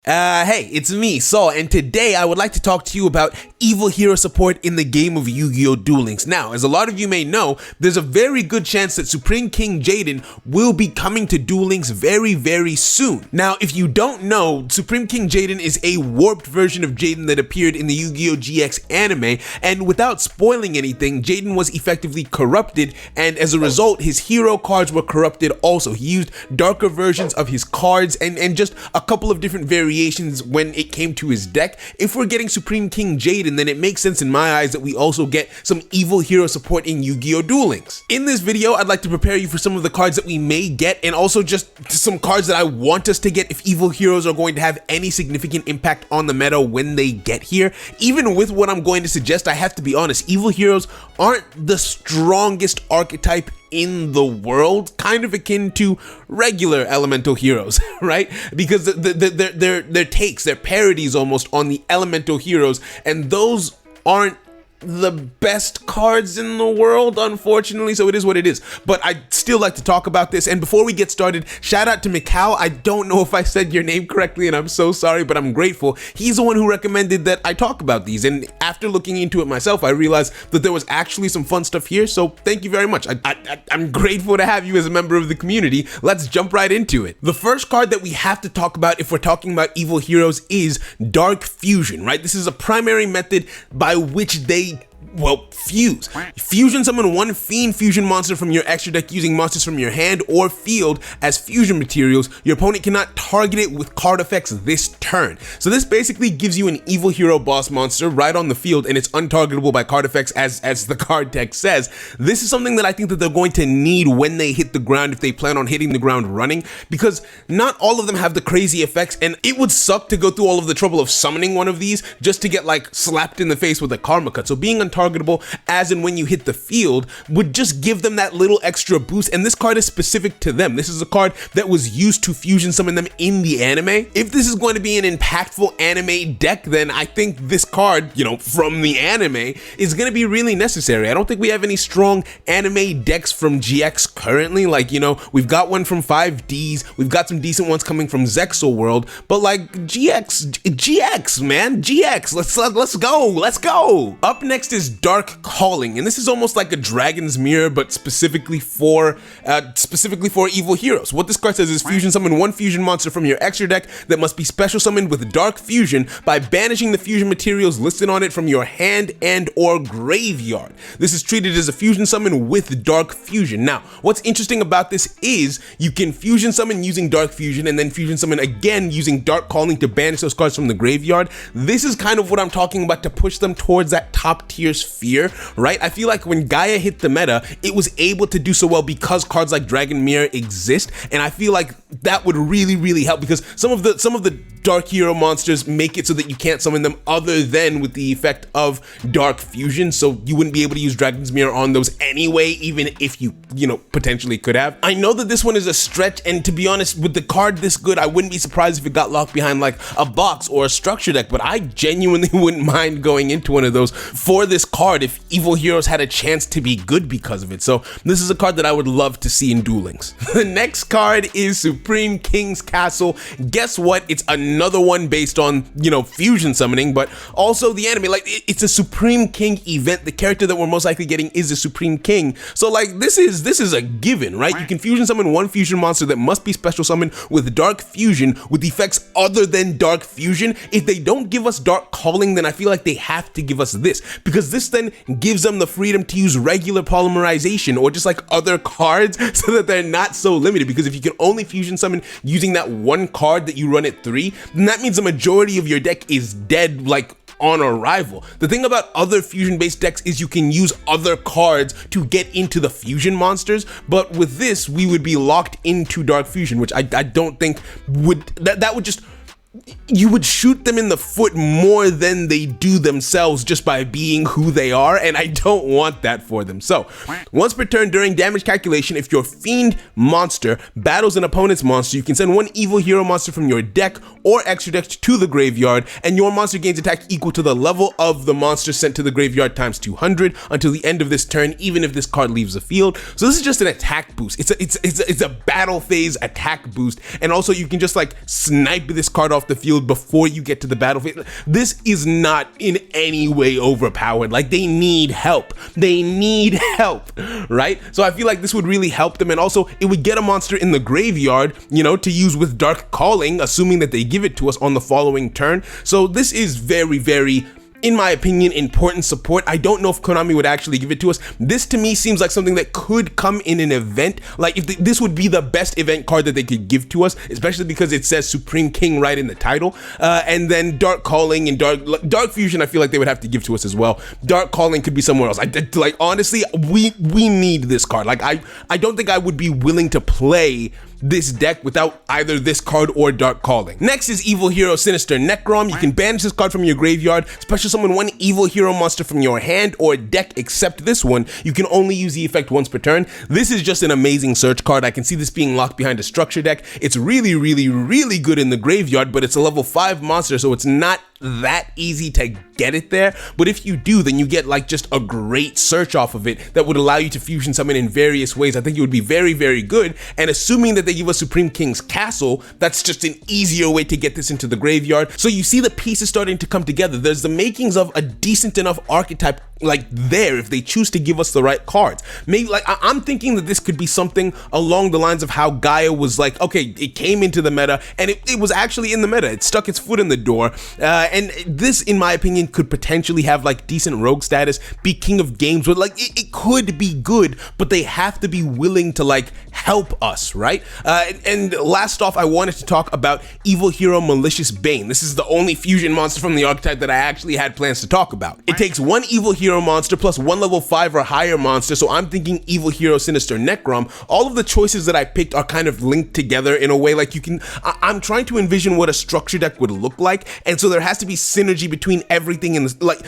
Hey, it's me, Saul, and today I would like to talk to you about evil hero support in the game of Yu-Gi-Oh! Duel Links. Now, as a lot of you may know, there's a very good chance that Supreme King Jaden will be coming to Duel Links very, very soon. Now, if you don't know, Supreme King Jaden is a warped version of Jaden that appeared in the Yu-Gi-Oh! GX anime, and without spoiling anything, Jaden was effectively corrupted, and as a result, his hero cards were corrupted also. He used darker versions of his cards and just a couple of different variations when it came to his deck. If we're getting Supreme King Jaden, then it makes sense in my eyes that we also get some evil hero support in Yu-Gi-Oh! Duel Links. In this video, I'd like to prepare you for some of the cards that we may get, and also just some cards that I want us to get if evil heroes are going to have any significant impact on the meta when they get here. Even with what I'm going to suggest, I have to be honest, evil heroes aren't the strongest archetype in the world, kind of akin to regular elemental heroes, right? Because their takes, their parodies almost on the elemental heroes, and those aren't the best cards in the world, unfortunately, so it is what it is. But I'd still like to talk about this, and before we get started, shout out to Mikau. I don't know if I said your name correctly, and I'm so sorry, but I'm grateful. He's the one who recommended that I talk about these, and after looking into it myself, I realized that there was actually some fun stuff here, so thank you very much. I'm grateful to have you as a member of the community. Let's jump right into it. The first card that we have to talk about if we're talking about evil heroes is Dark Fusion, right? This is a primary method by which they fuse. Fusion summon one Fiend Fusion monster from your extra deck using monsters from your hand or field as fusion materials. Your opponent cannot target it with card effects this turn. So this basically gives you an evil hero boss monster right on the field, and it's untargetable by card effects as the card text says. This is something that I think that they're going to need when they hit the ground, if they plan on hitting the ground running, because not all of them have the crazy effects, and it would suck to go through all of the trouble of summoning one of these just to get like slapped in the face with a karma cut. So being untargetable as and when you hit the field would just give them that little extra boost, and this card is specific to them. This is a card that was used to fusion summon them in the anime. If this is going to be an impactful anime deck, then I think this card, from the anime is going to be really necessary. I don't think we have any strong anime decks from GX currently. Like, we've got one from 5Ds, we've got some decent ones coming from Zexal World, but like GX, man, GX, let's go. Up next is Dark Calling, and this is almost like a Dragon's Mirror, but specifically for evil heroes. What this card says is fusion summon one fusion monster from your extra deck that must be special summoned with Dark Fusion by banishing the fusion materials listed on it from your hand and or graveyard. This is treated as a fusion summon with Dark Fusion. Now, what's interesting about this is you can fusion summon using Dark Fusion and then fusion summon again using Dark Calling to banish those cards from the graveyard. This is kind of what I'm talking about to push them towards that top tier sphere, right? I feel like when Gaia hit the meta, it was able to do so well because cards like Dragon Mirror exist, and I feel like that would really, really help, because some of the Dark Hero monsters make it so that you can't summon them other than with the effect of Dark Fusion, so you wouldn't be able to use Dragon's Mirror on those anyway, even if you potentially could have. I know that this one is a stretch, and to be honest, with the card this good, I wouldn't be surprised if it got locked behind like a box or a structure deck, but I genuinely wouldn't mind going into one of those for this card if evil heroes had a chance to be good because of it. So this is a card that I would love to see in Duel Links. The next card is Supreme King's Castle. Guess what? It's another one based on, fusion summoning, but also the anime. Like, it's a Supreme King event. The character that we're most likely getting is a Supreme King. So like, this is a given, right? You can fusion summon one fusion monster that must be special summoned with Dark Fusion with effects other than Dark Fusion. If they don't give us Dark Calling, then I feel like they have to give us this, because this then gives them the freedom to use regular polymerization or just like other cards so that they're not so limited. Because if you can only fusion summon using that one card that you run at 3, then that means the majority of your deck is dead like on arrival. The thing about other fusion based decks is you can use other cards to get into the fusion monsters, but with this we would be locked into Dark Fusion, which I don't think that would just, you would shoot them in the foot more than they do themselves just by being who they are, and I don't want that for them. So, once per turn during damage calculation, if your Fiend monster battles an opponent's monster, you can send one evil hero monster from your deck or extra deck to the graveyard, and your monster gains attack equal to the level of the monster sent to the graveyard times 200 until the end of this turn, even if this card leaves the field. So this is just an attack boost. It's a battle phase attack boost, and also you can just like snipe this card off off the field before you get to the battlefield. This is not in any way overpowered. Like, they need help. They need help, right? So I feel like this would really help them, and also it would get a monster in the graveyard, you know, to use with Dark Calling, assuming that they give it to us on the following turn. So this is very, very, in my opinion, important support. I don't know if Konami would actually give it to us. This to me seems like something that could come in an event. Like, if this would be the best event card that they could give to us, especially because it says Supreme King right in the title. And then Dark Calling and Dark Fusion, I feel like they would have to give to us as well. Dark Calling could be somewhere else. Like, honestly, we need this card. Like, I don't think I would be willing to play this deck without either this card or Dark Calling. Next is Evil Hero Sinister Necrom. You can banish this card from your graveyard, special summon one Evil Hero monster from your hand or deck except this one. You can only use the effect once per turn. This is just an amazing search card. I can see this being locked behind a structure deck. It's really, really, really good in the graveyard, but it's a level 5 monster, so it's not that easy to get it there. But if you do, then you get like just a great search off of it that would allow you to fusion summon in various ways. I think it would be very, very good. And assuming that they give us Supreme King's Castle, that's just an easier way to get this into the graveyard. So you see the pieces starting to come together. There's the makings of a decent enough archetype like there if they choose to give us the right cards. Maybe like I'm thinking that this could be something along the lines of how Gaia was like, okay, it came into the meta and it was actually in the meta. It stuck its foot in the door. And this, in my opinion, could potentially have like decent rogue status, be king of games, but like it could be good, but they have to be willing to like help us, right? And last off, I wanted to talk about Evil Hero Malicious Bane. This is the only fusion monster from the archetype that I actually had plans to talk about. It takes one Evil Hero monster plus one level 5 or higher monster, so I'm thinking Evil Hero Sinister Necrom. All of the choices that I picked are kind of linked together in a way like you can, I'm trying to envision what a structure deck would look like, and so there has to be synergy between everything in this. Like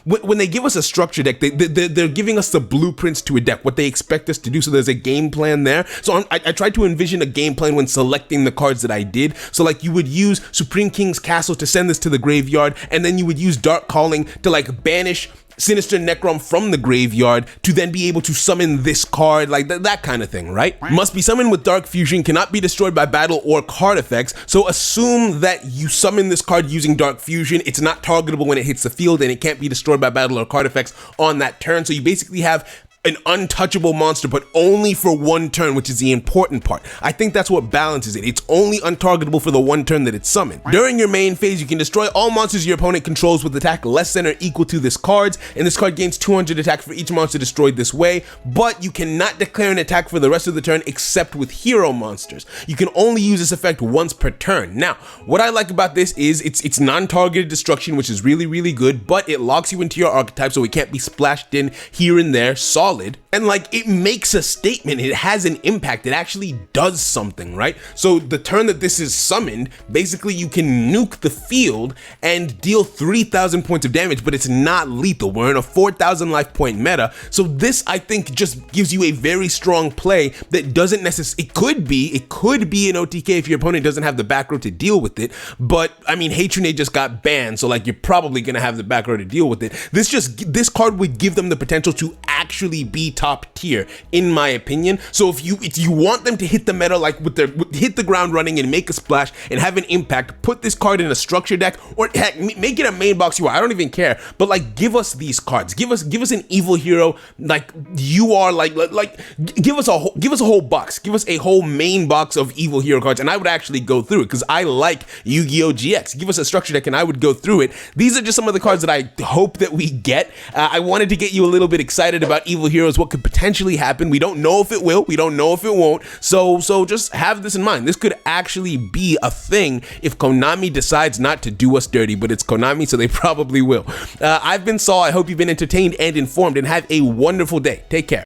when they give us a structure deck, they're giving us the blueprints to a deck, what they expect us to do, so there's a game plan there. So I tried to envision a game plan when selecting the cards that I did. So like you would use Supreme King's Castle to send this to the graveyard, and then you would use Dark Calling to like banish Sinister Necrom from the graveyard to then be able to summon this card, like that kind of thing, right? Must be summoned with Dark Fusion, cannot be destroyed by battle or card effects. So assume that you summon this card using Dark Fusion, it's not targetable when it hits the field, and it can't be destroyed by battle or card effects on that turn. So you basically have an untouchable monster, but only for one turn, which is the important part. I think that's what balances it. It's only untargetable for the one turn that it's summoned. During your main phase, you can destroy all monsters your opponent controls with attack less than or equal to this card's, and this card gains 200 attack for each monster destroyed this way, but you cannot declare an attack for the rest of the turn except with hero monsters. You can only use this effect once per turn. Now, what I like about this is it's non-targeted destruction, which is really, really good, but it locks you into your archetype, so it can't be splashed in here and there, solid. And like it makes a statement, it has an impact, it actually does something, right? So the turn that this is summoned, basically you can nuke the field and deal 3,000 points of damage, but it's not lethal. We're in a 4,000 life point meta, so this I think just gives you a very strong play that doesn't necessarily, it could be an OTK if your opponent doesn't have the back row to deal with it, but I mean Hatronade just got banned, so like you're probably gonna have the back row to deal with it. This card would give them the potential to actually be top tier, in my opinion. So if you want them to hit the meta, like hit the ground running and make a splash and have an impact, put this card in a structure deck, or heck, make it a main box UI. I don't even care. But like, give us these cards. Give us an evil hero. Like you are like give us a whole box. Give us a whole main box of evil hero cards, and I would actually go through it because I like Yu-Gi-Oh! GX. Give us a structure deck, and I would go through it. These are just some of the cards that I hope that we get. I wanted to get you a little bit excited about evil heroes, what could potentially happen. We don't know if it will, we don't know if it won't, so just have this in mind. This could actually be a thing if Konami decides not to do us dirty, but it's Konami, so they probably will. I've been Saul. I hope you've been entertained and informed, and have a wonderful day. Take care.